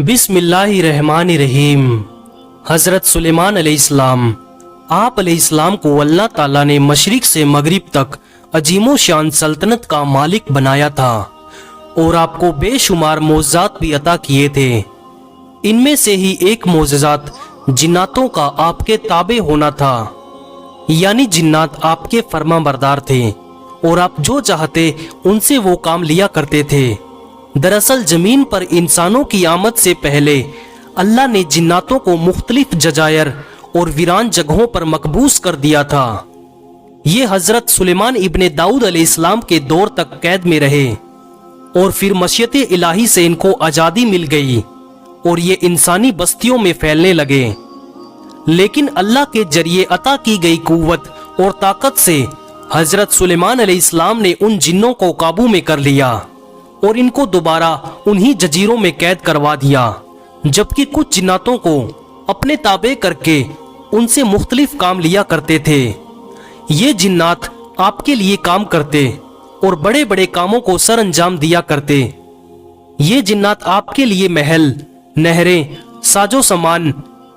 बिस्मिल्लाहिर्रहमानिर्रहीम। हजरत सुलेमान अलैहिस्सलाम आप अलैहिस्सलाम को अल्लाह ताला ने मशरिक से मगरिब तक अजीमो शान सल्तनत का मालिक बनाया था और आपको बेशुमार मोज़ात भी अता किए थे। इनमें से ही एक मोज़ात जिन्नातों का आपके ताबे होना था, यानी जिन्नात आपके फर्माबरदार थे और आप जो चाहते उनसे वो काम लिया करते थे। दरअसल जमीन पर इंसानों की आमद से पहले अल्लाह ने जिन्नातों को मुख्तलिफ जजायर और वीरान जगहों पर मकबूस कर दिया था। ये हजरत सुलेमान इब्ने दाऊद अलैहिस्सलाम के दौर तक कैद में रहे और फिर मशीयत इलाही से इनको आज़ादी मिल गई और ये इंसानी बस्तियों में फैलने लगे। लेकिन अल्लाह के जरिए अता की गई कुव्वत और ताकत से हजरत सुलेमान अलैहिस्सलाम ने उन जिन्नों को काबू में कर लिया और इनको दोबारा उन्हीं जजीरों में कैद करवा दिया, जबकि कुछ जिन्नातों को अपने ताबे करके उनसे मुख्तलिफ काम लिया करते थे। ये जिन्नात आपके लिए काम करते और बड़े बड़े कामों को सर अंजाम दिया करते। ये जिन्नात आपके लिए महल, नहरें, साजो सामान,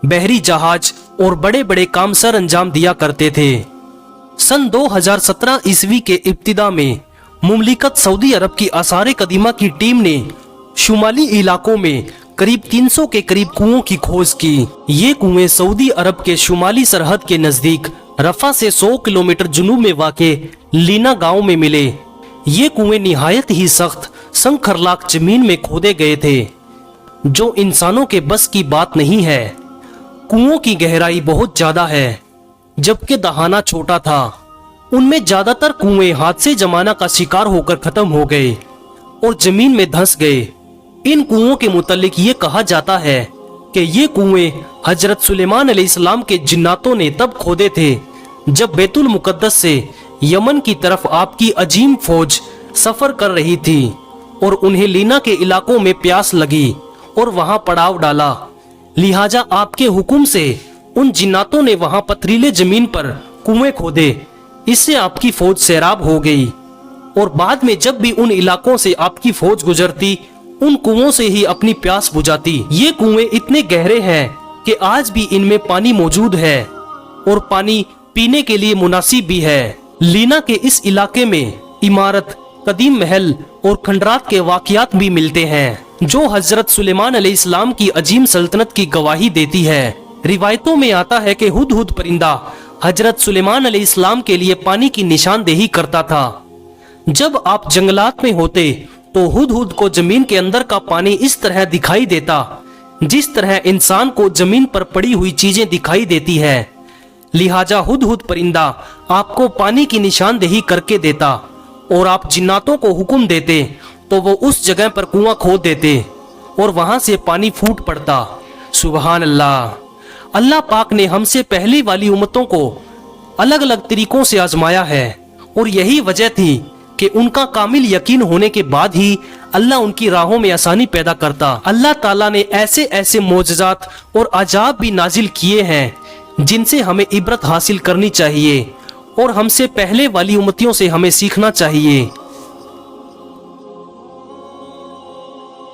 बहरी जहाज और बड़े बड़े काम सर अंजाम दिया करते थे। सन 2017 ईस्वी के इब्तिदा में मुमलिकत सऊदी अरब की आसारे कदीमा की टीम ने शुमाली इलाकों में करीब 300 के करीब कुओं की खोज की। ये कुएं सऊदी अरब के शुमाली सरहद के नजदीक रफा से 100 किलोमीटर जुनूब में वाक़े लीना गांव में मिले। ये कुएं निहायत ही सख्त संखरलाख जमीन में खोदे गए थे, जो इंसानों के बस की बात नहीं है। कुओं की गहराई बहुत ज्यादा है, जबकि दहाना छोटा था। उनमें ज्यादातर कुएं हादसे जमाना का शिकार होकर खत्म हो गए और जमीन में धंस गए। इन कुओं के मुतालिक ये कहा जाता है कि ये कुएं हजरत सुलेमान अलैहिस्सलाम के जिन्नातों ने तब खोदे थे जब बैतुल मुकद्दस से यमन की तरफ आपकी अजीम फौज सफर कर रही थी और उन्हें लीना के इलाकों में प्यास लगी और वहां पड़ाव डाला। लिहाजा आपके हुक्म से उन जिन्नातों ने वहां पथरीले जमीन पर कुएं खोदे। इससे आपकी फौज सैराब हो गई और बाद में जब भी उन इलाकों से आपकी फौज गुजरती, उन कुओं से ही अपनी प्यास बुझाती। ये कुएं इतने गहरे हैं कि आज भी इनमें पानी मौजूद है और पानी पीने के लिए मुनासिब भी है। लीना के इस इलाके में इमारत, कदीम महल और खंडरात के वाकयात भी मिलते हैं, जो हजरत सुलेमान अलैहिस्सलाम की अजीम सल्तनत की गवाही देती है। रिवायतों में आता है कि हुदहुद परिंदा हजरत सुलेमान अलैहिस्सलाम के लिए पानी की निशानदेही करता था। जब आप जंगलात में होते तो हुदहुद को जमीन के अंदर का पानी इस तरह दिखाई देता जिस तरह इंसान को जमीन पर पड़ी हुई चीजें दिखाई देती है। लिहाजा हुदहुद परिंदा आपको पानी की निशानदेही करके देता और आप जिन्नातों को हुक्म देते तो वो उस जगह पर कुआं खोद देते और वहां से पानी फूट पड़ता। सुबहान अल्लाह। अल्लाह पाक ने हमसे पहली वाली उम्मतों को अलग अलग तरीकों से आजमाया है और यही वजह थी कि उनका कामिल यकीन होने के बाद ही अल्लाह उनकी राहों में आसानी पैदा करता। अल्लाह ताला ने ऐसे ऐसे मोजज़ात और अजाब भी नाजिल किए हैं जिनसे हमें इबरत हासिल करनी चाहिए और हमसे पहले वाली उम्मतियों से हमें सीखना चाहिए।